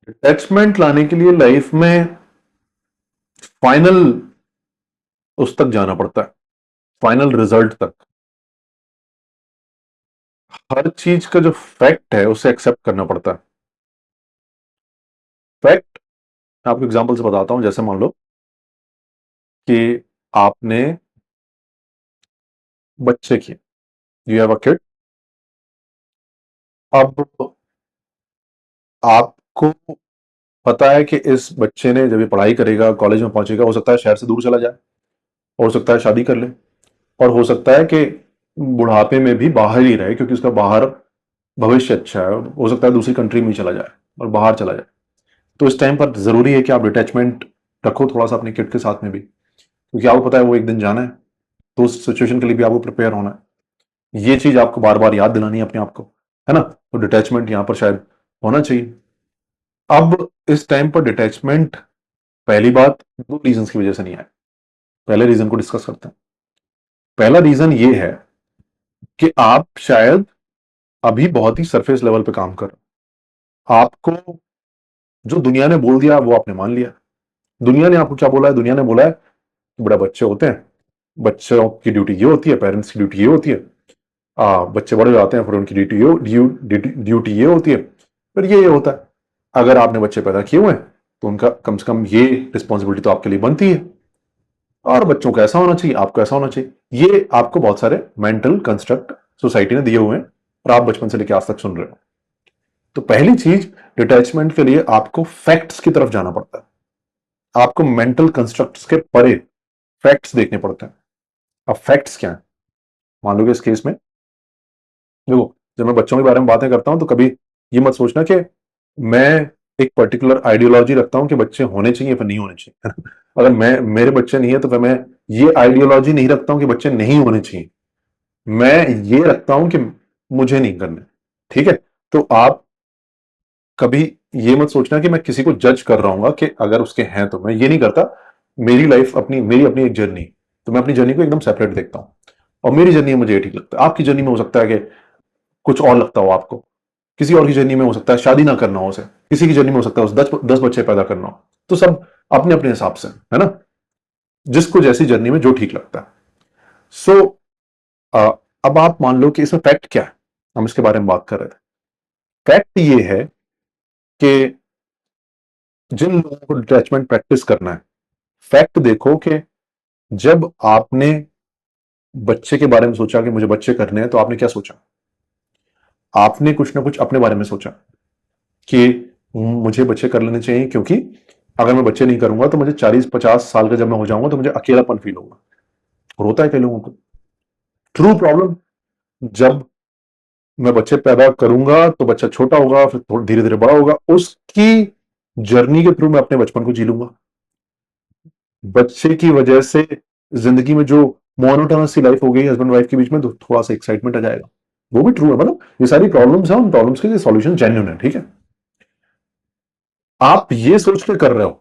Attachment लाने के लिए लाइफ में फाइनल उस तक जाना पड़ता है, फाइनल रिजल्ट तक। हर चीज का जो फैक्ट है उसे एक्सेप्ट करना पड़ता है। फैक्ट आपको एग्जांपल से बताता हूं। जैसे मान लो कि आपने बच्चे किए, यू हैव अ किड। अब आपको पता है कि इस बच्चे ने जब ये पढ़ाई करेगा, कॉलेज में पहुंचेगा, हो सकता है शहर से दूर चला जाए, हो सकता है शादी कर ले, और हो सकता है कि बुढ़ापे में भी बाहर ही रहे क्योंकि उसका बाहर भविष्य अच्छा है। हो सकता है दूसरी कंट्री में चला जाए और बाहर चला जाए। तो इस टाइम पर जरूरी है कि आप डिटैचमेंट रखो थोड़ा सा अपने किड के साथ में भी, क्योंकि आपको पता है वो एक दिन जाना है। तो उस सिचुएशन के लिए भी आपको प्रिपेयर होना है। ये चीज आपको बार बार याद दिलानी है अपने आप को, है ना। तो डिटैचमेंट यहां पर शायद होना चाहिए। अब इस टाइम पर डिटैचमेंट, पहली बात, दो रीजन की वजह से नहीं आए। पहले रीजन को डिस्कस करते हैं। पहला रीजन ये है कि आप शायद अभी बहुत ही सरफेस लेवल पे काम कर रहे हो। आपको जो दुनिया ने बोल दिया वो आपने मान लिया। दुनिया ने आपको क्या बोला है? दुनिया ने बोला है कि बड़ा बच्चे होते हैं, बच्चों की ड्यूटी ये होती है, पेरेंट्स की ड्यूटी ये होती है। बच्चे बड़े हो जाते हैं, फिर उनकी ड्यूटी ये होती है, फिर ये होता है। अगर आपने बच्चे पैदा किए हुए हैं तो उनका कम से कम ये रिस्पॉन्सिबिलिटी तो आपके लिए बनती है। और बच्चों को ऐसा होना चाहिए, आपको ऐसा होना चाहिए। ये आपको बहुत सारे मेंटल कंस्ट्रक्ट सोसाइटी ने दिए हुए हैं और आप बचपन से लेकर आज तक सुन रहे हो। तो पहली चीज, डिटैचमेंट के लिए आपको फैक्ट्स की तरफ जाना पड़ता है। आपको मेंटल कंस्ट्रक्ट्स के परे फैक्ट्स देखने पड़ते हैं। अब फैक्ट्स क्या है? मान लो कि इस केस में देखो, जब मैं बच्चों के बारे में बातें करता हूं तो कभी ये मत सोचना कि मैं एक पर्टिकुलर आइडियोलॉजी रखता हूं कि बच्चे होने चाहिए फिर नहीं होने चाहिए। अगर मैं मेरे बच्चे नहीं है तो फिर मैं ये आइडियोलॉजी नहीं रखता हूं कि बच्चे नहीं होने चाहिए। मैं ये रखता हूं कि मुझे नहीं करने। ठीक है। तो आप कभी ये मत सोचना कि मैं किसी को जज कर रहा हूँ कि अगर उसके हैं, तो मैं ये नहीं करता। मेरी लाइफ अपनी, मेरी अपनी एक जर्नी, तो मैं अपनी जर्नी को एकदम सेपरेट देखता हूँ और मेरी जर्नी में मुझे ये ठीक लगता है। आपकी जर्नी में हो सकता है कि कुछ और लगता हो आपको। किसी और की जर्नी में हो सकता है शादी ना करना हो उसे, किसी की जर्नी में हो सकता है उसे 10 बच्चे पैदा करना हो। तो सब अपने अपने हिसाब से, है ना, जिसको जैसी जर्नी में जो ठीक लगता है। सो अब आप मान लो कि इसमें फैक्ट क्या है, हम इसके बारे में बात कर रहे थे। फैक्ट ये है कि जिन लोगों को डिटैचमेंट प्रैक्टिस करना है, फैक्ट देखो कि जब आपने बच्चे के बारे में सोचा कि मुझे बच्चे करने हैं, तो आपने क्या सोचा? आपने कुछ ना कुछ अपने बारे में सोचा कि मुझे बच्चे कर लेने चाहिए, क्योंकि अगर मैं बच्चे नहीं करूंगा तो मुझे 40-50 साल का जब मैं हो जाऊंगा तो मुझे अकेलापन फील होगा। और होता है कई लोगों को। ट्रू प्रॉब्लम, जब मैं बच्चे पैदा करूंगा तो बच्चा छोटा होगा, फिर थोड़ा धीरे धीरे बड़ा होगा, उसकी जर्नी के थ्रू मैं अपने बचपन को जी लूंगा। बच्चे की वजह से जिंदगी में जो मोनोटोनस सी लाइफ हो गई हस्बैंड वाइफ के बीच में, तो थोड़ा सा एक्साइटमेंट आ जाएगा। वो भी ट्रू है, मतलब ये सारी प्रॉब्लम्स हैं, उन प्रॉब्लम्स के सॉल्यूशन जेन्युइन है। ठीक है। आप ये सोच के कर रहे हो,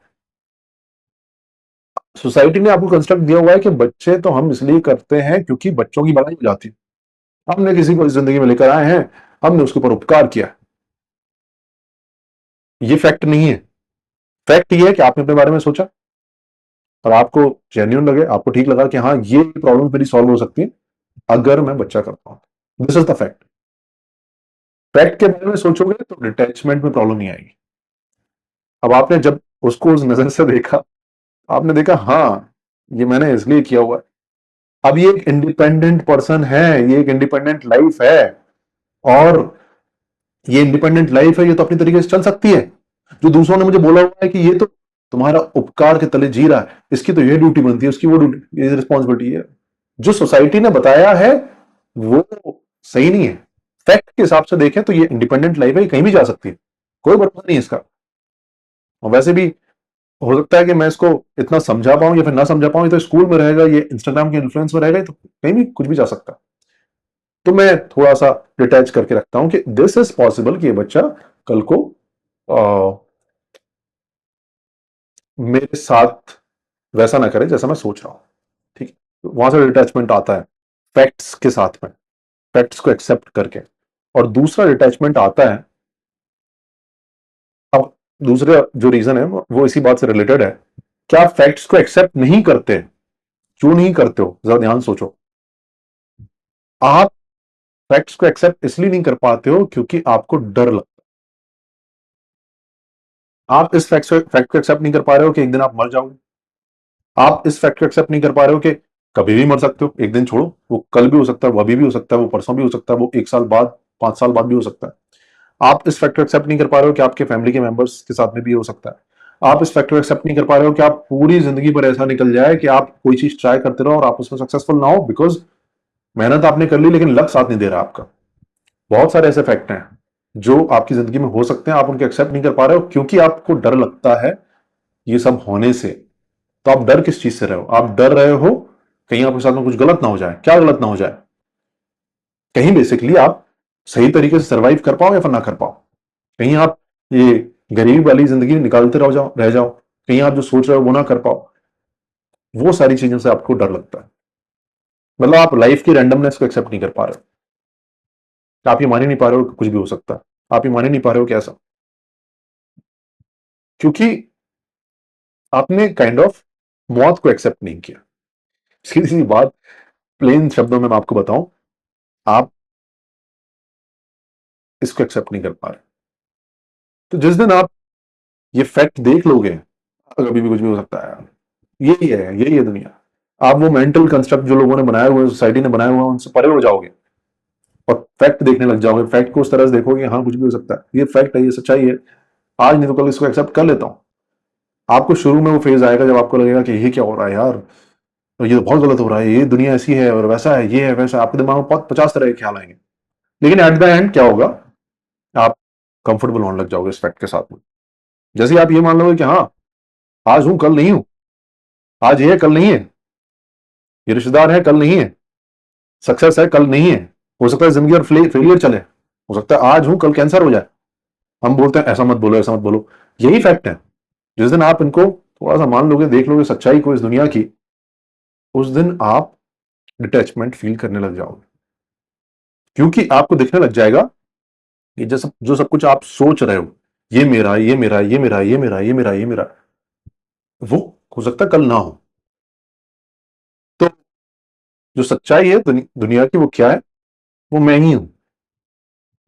सोसाइटी ने आपको कंस्ट्रक्ट दिया हुआ है कि बच्चे तो हम इसलिए करते हैं क्योंकि बच्चों की भलाई हो जाती है। हमने किसी को इस जिंदगी में लेकर आए हैं, हमने उसके ऊपर उपकार किया। ये फैक्ट नहीं है। फैक्ट ये है कि आपने अपने बारे में सोचा और आपको जेन्युइन लगे, आपको ठीक लगा कि हाँ, ये प्रॉब्लम मेरी सॉल्व हो सकती है अगर मैं बच्चा करता हूं। This is the fact. Fact के बारे में सोचोगे तो डिटैचमेंट में प्रॉब्लम नहीं आएगी। अब आपने जब उसको उस नजर से देखा, आपने देखा हाँ, ये मैंने इसलिए किया हुआ है। अब ये एक इंडिपेंडेंट पर्सन है, ये एक इंडिपेंडेंट लाइफ है, और ये इंडिपेंडेंट लाइफ है, ये तो अपनी तरीके से चल सकती है। जो दूसरों ने मुझे बोला हुआ है कि ये तो तुम्हारा उपकार के तले जी रहा है, इसकी तो ये ड्यूटी बनती है, उसकी वो ड्यूटी, ये रिस्पॉन्सिबिलिटी है, जो सोसाइटी ने बताया है वो सही नहीं है। फैक्ट के हिसाब से देखें तो ये इंडिपेंडेंट लाइफ है, ये कहीं भी जा सकती है, कोई भरोसा नहीं है इसका। और वैसे भी हो सकता है कि मैं इसको इतना समझा पाऊं या फिर ना समझा पाऊं, ये तो स्कूल में रहेगा, ये इंस्टाग्राम के इन्फ्लुएंस में रहेगा, तो कहीं भी कुछ भी जा सकता है। तो मैं थोड़ा सा डिटैच करके रखता हूं कि दिस इज पॉसिबल कि ये बच्चा कल को मेरे साथ वैसा ना करे जैसा मैं सोच रहा हूं। ठीक है। तो वहां से डिटैचमेंट आता है फैक्ट्स के साथ में, फैक्ट्स को एक्सेप्ट करके। और दूसरा डिटैचमेंट आता है, अब दूसरा जो रीजन है वो इसी बात से रिलेटेड है कि आप फैक्ट्स को एक्सेप्ट नहीं करते। क्यों नहीं करते हो, जरा ध्यान सोचो। आप फैक्ट्स को एक्सेप्ट इसलिए नहीं कर पाते हो क्योंकि आपको डर लगता है। आप इस फैक्ट को एक्सेप्ट नहीं कर पा रहे हो कि एक दिन आप मर जाओगे। आप इस फैक्ट को एक्सेप्ट नहीं कर पा रहे हो कि कभी भी मर सकते हो, एक दिन छोड़ो, वो कल भी हो सकता है, वो अभी भी हो सकता है, वो परसों भी हो सकता है, वो 1 साल बाद, 5 साल बाद भी हो सकता है। आप इस फैक्ट को एक्सेप्ट नहीं कर पा रहे हो कि आपके फैमिली के मेंबर्स के साथ में भी हो सकता है। आप इस फैक्ट को एक्सेप्ट नहीं कर पा रहे हो कि आप पूरी जिंदगी पर ऐसा निकल जाए कि आप कोई चीज ट्राई करते रहो और आप उसमें सक्सेसफुल ना हो, बिकॉज मेहनत आपने कर ली लेकिन लक साथ नहीं दे रहा आपका। बहुत सारे ऐसे फैक्ट हैं जो आपकी जिंदगी में हो सकते हैं, आप उनके एक्सेप्ट नहीं कर पा रहे हो क्योंकि आपको डर लगता है ये सब होने से। तो आप डर किस चीज से रहे हो? आप डर रहे हो कहीं आपके साथ में कुछ गलत ना हो जाए। क्या गलत ना हो जाए? कहीं बेसिकली आप सही तरीके से सर्वाइव कर पाओ या फिर ना कर पाओ। कहीं आप ये गरीबी वाली जिंदगी निकालते रह जाओ। कहीं आप जो सोच रहे हो वो ना कर पाओ। वो सारी चीजों से आपको डर लगता है। मतलब आप लाइफ की रैंडमनेस को एक्सेप्ट नहीं कर पा रहे हो। आप ये मान ही नहीं पा रहे हो कि कुछ भी हो सकता है। आप ये मान ही नहीं पा रहे हो कि ऐसा, क्योंकि आपने काइंड ऑफ मौत को एक्सेप्ट नहीं किया। सीधी सी बात, प्लेन शब्दों में मैं आपको बताऊं, आप इसको एक्सेप्ट नहीं कर पा रहे। तो जिस दिन आप ये फैक्ट देख लोगे, कभी भी कुछ भी हो सकता है यार, यही है दुनिया। आप वो मेंटल कंस्ट्रक्ट जो लोगों ने बनाए हुए, सोसाइटी ने बनाया हुआ, उनसे परे हो जाओगे और फैक्ट देखने लग जाओगे। फैक्ट को उस तरह से देखोगे, हाँ कुछ भी हो सकता है, ये फैक्ट है, ये सच्चाई है, आज नहीं तो कल इसको एक्सेप्ट कर लेता हूँ। आपको शुरू में वो फेज आएगा जब आपको लगेगा कि ये क्या हो रहा है यार, तो ये तो बहुत गलत हो रहा है, ये दुनिया ऐसी है और वैसा है, ये है वैसा है। आपके दिमाग में बहुत 50 तरह के ख्याल आएंगे, लेकिन एट द एंड क्या होगा, आप कंफर्टेबल होने लग जाओगे इस फैक्ट के साथ में। जैसे आप ये मान लोगे कि हाँ, आज हूं कल नहीं हूं, आज ये है कल नहीं है, ये रिश्तेदार है कल नहीं है, सक्सेस है कल नहीं है, हो सकता है जिंदगी और फेलियर चले, हो सकता है आज हूं कल कैंसर हो जाए। हम बोलते हैं ऐसा मत बोलो, ऐसा मत बोलो। यही फैक्ट है। जिस दिन आप इनको थोड़ा सा मान लोगे, देख लोगे सच्चाई को इस दुनिया की, उस दिन आप डिटैचमेंट फील करने लग जाओगे, क्योंकि आपको दिखने लग जाएगा कि जो सब कुछ आप सोच रहे हो, ये मेरा, ये मेरा, ये मेरा, ये मेरा, ये मेरा, ये मेरा, वो हो सकता है कल ना हो। तो जो सच्चाई है दुनिया की, वो क्या है? वो मैं ही हूं।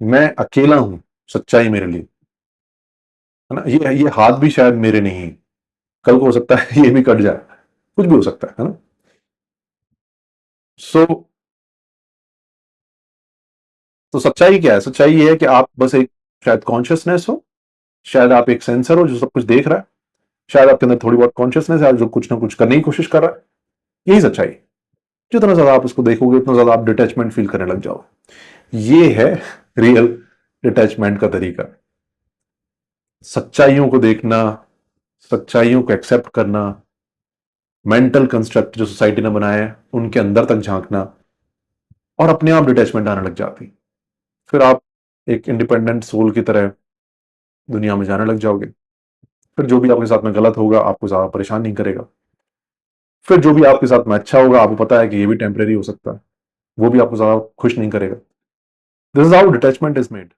मैं अकेला हूं। सच्चाई मेरे लिए, है ना? ये हाथ भी शायद मेरे नहीं है। कल को हो सकता है ये भी कट जाए, कुछ भी हो सकता है ना? सो तो सच्चाई क्या है? सच्चाई ये है कि आप बस एक शायद कॉन्शियसनेस हो, शायद आप एक सेंसर हो जो सब कुछ देख रहा है, शायद आपके अंदर थोड़ी बहुत कॉन्शियसनेस है जो कुछ ना कुछ करने की कोशिश कर रहा है। यही सच्चाई। जितना ज्यादा आप इसको देखोगे उतना ज्यादा आप डिटैचमेंट फील करने लग जाओगे। ये है रियल डिटैचमेंट का तरीका। सच्चाइयों को देखना, सच्चाइयों को एक्सेप्ट करना, मेंटल कंस्ट्रक्ट जो सोसाइटी ने बनाए हैं उनके अंदर तक झांकना, और अपने आप डिटैचमेंट आने लग जाती। फिर आप एक इंडिपेंडेंट सोल की तरह दुनिया में जाने लग जाओगे। फिर जो भी आपके साथ में गलत होगा आपको ज्यादा परेशान नहीं करेगा। फिर जो भी आपके साथ में अच्छा होगा आपको पता है कि ये भी टेम्परेरी हो सकता है, वो भी आपको ज्यादा खुश नहीं करेगा। This is how detachment is made.